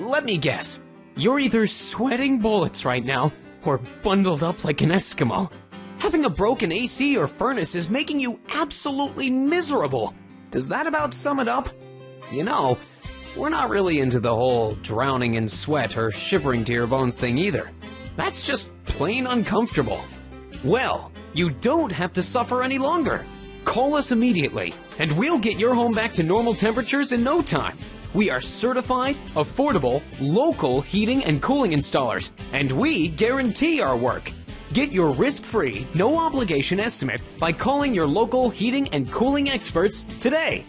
Let me guess. You're either sweating bullets right now or bundled up like an Eskimo. Having a broken AC or furnace is making you absolutely miserable. Does that about sum it up? You know, we're not really into the whole drowning in sweat or shivering to your bones thing either. That's just plain uncomfortable. Well, you don't have to suffer any longer. Call us immediately, and we'll get your home back to normal temperatures in no time. We are certified, affordable, local heating and cooling installers, and we guarantee our work. Get your risk-free, no-obligation estimate by calling your local heating and cooling experts today.